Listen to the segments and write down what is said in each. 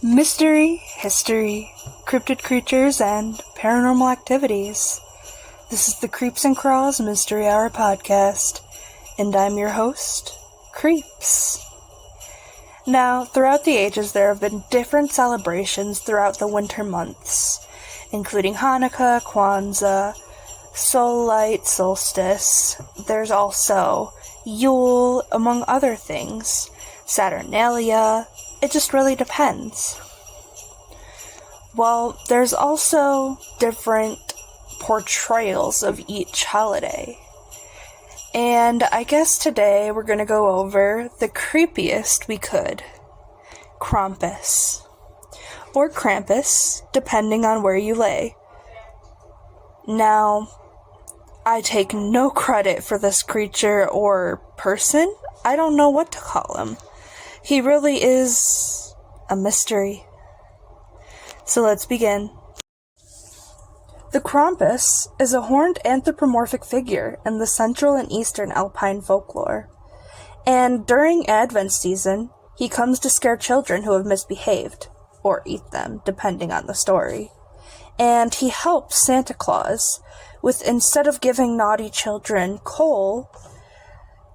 Mystery, history, cryptid creatures, and paranormal activities. This is the Creeps and Crawls Mystery Hour podcast, and I'm your host, Creeps. Now, throughout the ages, there have been different celebrations throughout the winter months, including Hanukkah, Kwanzaa, Soul Light, Solstice. There's also Yule, among other things, Saturnalia. It just really depends. Well, there's also different portrayals of each holiday. And I guess today we're going to go over the creepiest we could. Krampus. Or Krampus, depending on where you lay. Now, I take no credit for this creature or person. I don't know what to call him. He really is a mystery. So let's begin. The Krampus is a horned anthropomorphic figure in the Central and Eastern Alpine folklore. And during Advent season, he comes to scare children who have misbehaved, or eat them, depending on the story. And he helps Santa Claus with, instead of giving naughty children coal,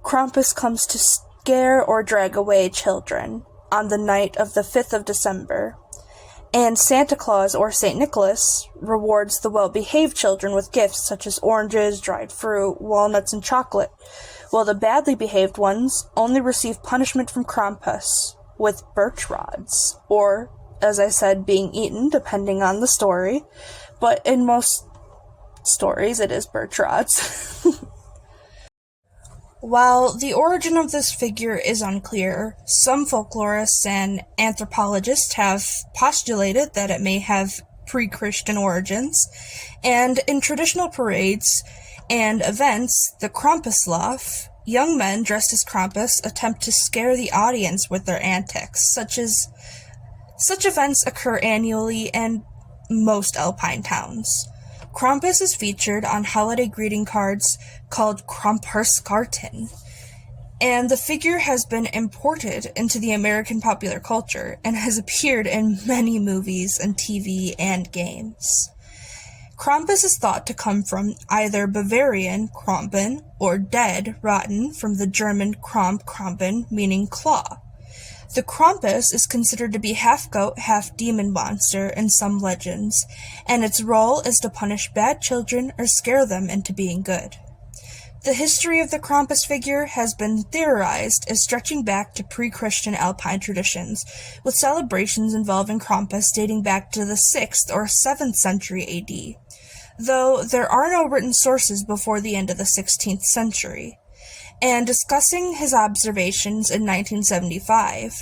Krampus comes to scare or drag away children on the night of the 5th of December. And Santa Claus, or St. Nicholas, rewards the well-behaved children with gifts such as oranges, dried fruit, walnuts, and chocolate, while the badly behaved ones only receive punishment from Krampus with birch rods, or, as I said, being eaten, depending on the story, but in most stories it is birch rods. While the origin of this figure is unclear, some folklorists and anthropologists have postulated that it may have pre-Christian origins, and in traditional parades and events, the Krampuslauf, young men dressed as Krampus attempt to scare the audience with their antics. Such events occur annually in most alpine towns. Krampus is featured on holiday greeting cards called Krampuskarten, and the figure has been imported into the American popular culture and has appeared in many movies and TV and games. Krampus is thought to come from either Bavarian Krampen or dead, rotten, from the German Krampen, meaning claw. The Krampus is considered to be half-goat, half-demon monster in some legends, and its role is to punish bad children or scare them into being good. The history of the Krampus figure has been theorized as stretching back to pre-Christian Alpine traditions, with celebrations involving Krampus dating back to the 6th or 7th century AD, though there are no written sources before the end of the 16th century. And discussing his observations in 1975,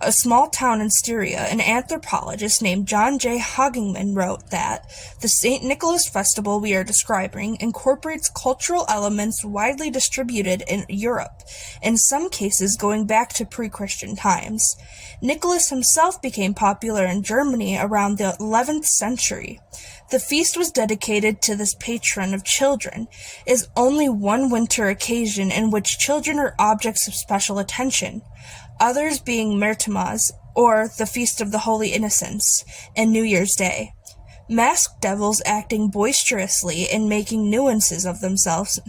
a small town in Styria, an anthropologist named John J. Hoggingman wrote that the St. Nicholas festival we are describing incorporates cultural elements widely distributed in Europe, in some cases going back to pre-Christian times. Nicholas himself became popular in Germany around the 11th century. The feast was dedicated to this patron of children, is only one winter occasion in which children are objects of special attention, others being Mertimas, or the Feast of the Holy Innocents, and New Year's Day. Masked devils acting boisterously and making nuisances of themselves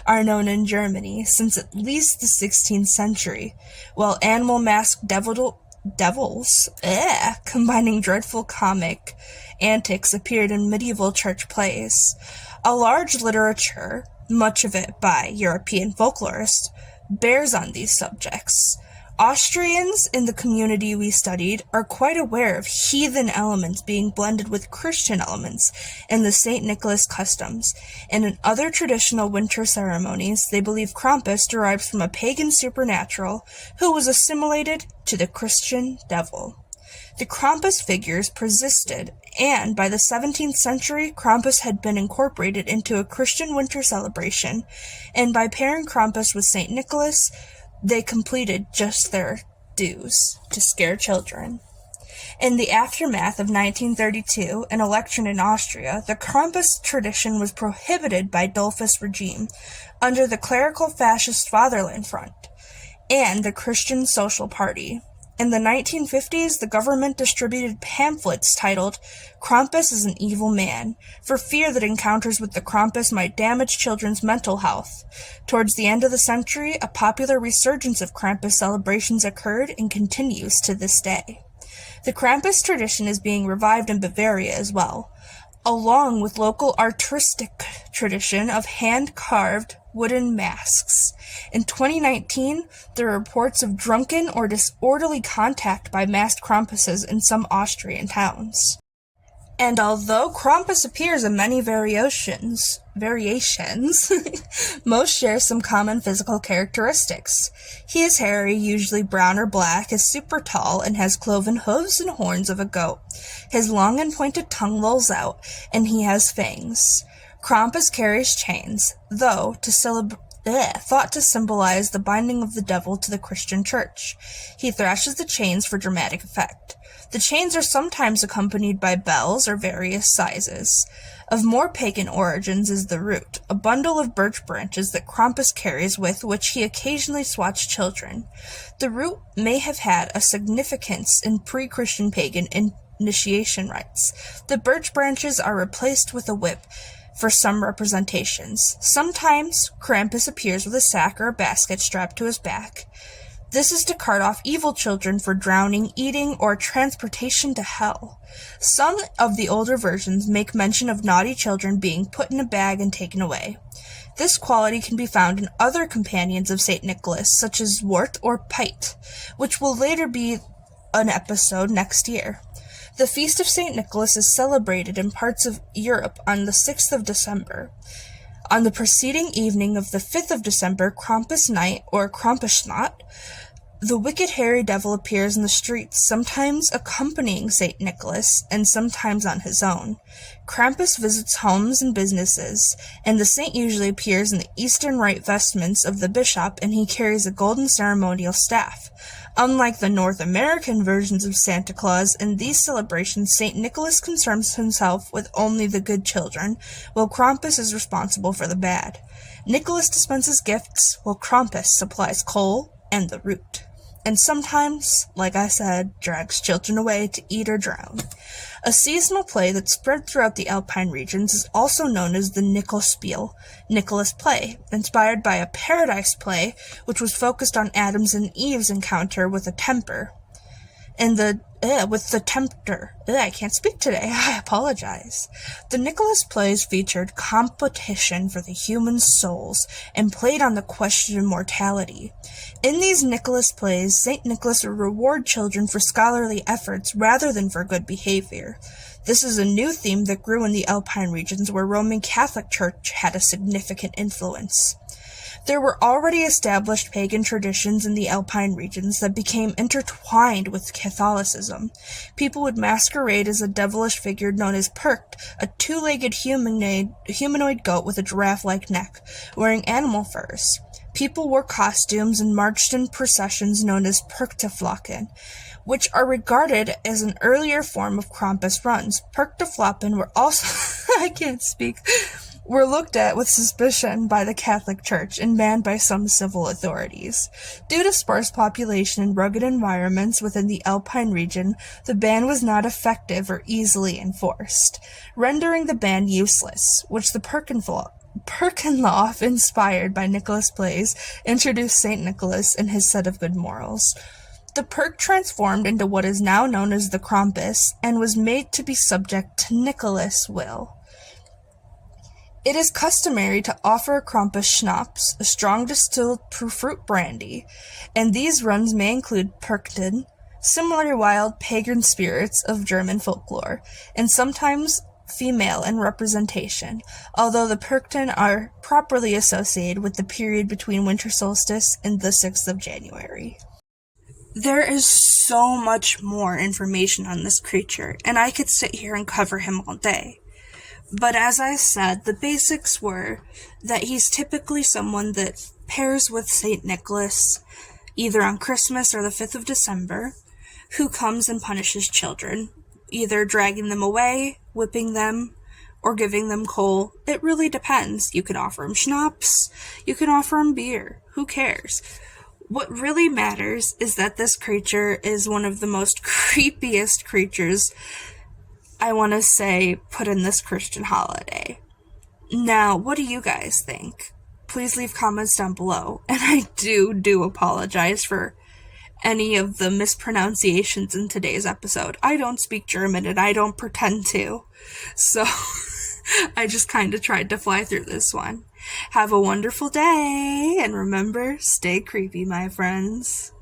are known in Germany since at least the 16th century, while animal masked devils, combining dreadful comic antics, appeared in medieval church plays. A large literature, much of it by European folklorists, bears on these subjects. Austrians in the community we studied are quite aware of heathen elements being blended with Christian elements in the St. Nicholas customs, and in other traditional winter ceremonies they believe Krampus derives from a pagan supernatural who was assimilated to the Christian devil. The Krampus figures persisted, and by the 17th century, Krampus had been incorporated into a Christian winter celebration, and by pairing Krampus with St. Nicholas, they completed just their dues to scare children. In the aftermath of 1932, an election in Austria, the Krampus tradition was prohibited by Dollfuss regime under the clerical fascist Fatherland Front and the Christian Social Party. In the 1950s, the government distributed pamphlets titled, "Krampus is an Evil Man," for fear that encounters with the Krampus might damage children's mental health. Towards the end of the century, a popular resurgence of Krampus celebrations occurred and continues to this day. The Krampus tradition is being revived in Bavaria as well, along with local artistic tradition of hand-carved wooden masks. In 2019, there are reports of drunken or disorderly contact by masked Krampuses in some Austrian towns. And although Krampus appears in many variations, most share some common physical characteristics. He is hairy, usually brown or black, is super tall, and has cloven hooves and horns of a goat. His long and pointed tongue lolls out, and he has fangs. Krampus carries chains, though thought to symbolize the binding of the devil to the Christian church. He thrashes the chains for dramatic effect. The chains are sometimes accompanied by bells or various sizes. Of more pagan origins is the root, a bundle of birch branches that Krampus carries with which he occasionally swats children. The root may have had a significance in pre-Christian pagan initiation rites. The birch branches are replaced with a whip for some representations. Sometimes Krampus appears with a sack or a basket strapped to his back. This is to cart off evil children for drowning, eating, or transportation to hell. Some of the older versions make mention of naughty children being put in a bag and taken away. This quality can be found in other companions of St. Nicholas, such as Wort or Pite, which will later be an episode next year. The Feast of St. Nicholas is celebrated in parts of Europe on the 6th of December. On the preceding evening of the 5th of December, Krampus night, or Krampusnacht, the wicked hairy devil appears in the streets, sometimes accompanying St. Nicholas, and sometimes on his own. Krampus visits homes and businesses, and the saint usually appears in the Eastern Rite vestments of the bishop, and he carries a golden ceremonial staff. Unlike the North American versions of Santa Claus, in these celebrations St. Nicholas concerns himself with only the good children, while Krampus is responsible for the bad. Nicholas dispenses gifts, while Krampus supplies coal and the root. And sometimes, like I said, drags children away to eat or drown. A seasonal play that spread throughout the Alpine regions is also known as the Nicholspiel, Nicholas play, inspired by a paradise play which was focused on Adam's and Eve's encounter with a tempter. I can't speak today. I apologize. The Nicholas plays featured competition for the human souls and played on the question of mortality. In these Nicholas plays, St. Nicholas would reward children for scholarly efforts rather than for good behavior. This is a new theme that grew in the Alpine regions where Roman Catholic Church had a significant influence. There were already established pagan traditions in the Alpine regions that became intertwined with Catholicism. People would masquerade as a devilish figure known as Percht, a two-legged humanoid goat with a giraffe-like neck, wearing animal furs. People wore costumes and marched in processions known as Perchteflocken, which are regarded as an earlier form of Krampus runs. Perchteflocken were also were looked at with suspicion by the Catholic Church and banned by some civil authorities. Due to sparse population and rugged environments within the Alpine region, the ban was not effective or easily enforced, rendering the ban useless, which the Perkenloff, inspired by Nicholas plays, introduced St. Nicholas and his set of good morals. The Perk transformed into what is now known as the Krampus and was made to be subject to Nicholas' will. It is customary to offer a Krampus schnapps, a strong distilled fruit brandy, and these runs may include Perchten, similar wild pagan spirits of German folklore, and sometimes female in representation, although the Perchten are properly associated with the period between winter solstice and the 6th of January. There is so much more information on this creature, and I could sit here and cover him all day. But as I said, the basics were that he's typically someone that pairs with St. Nicholas, either on Christmas or the 5th of December, who comes and punishes children, either dragging them away, whipping them, or giving them coal. It really depends. You can offer him schnapps, you can offer him beer, who cares? What really matters is that this creature is one of the most creepiest creatures, I want to say, put in this Christian holiday. Now, what do you guys think? Please leave comments down below. And I do apologize for any of the mispronunciations in today's episode. I don't speak German and I don't pretend to. So I just kind of tried to fly through this one. Have a wonderful day, and remember, stay creepy, my friends.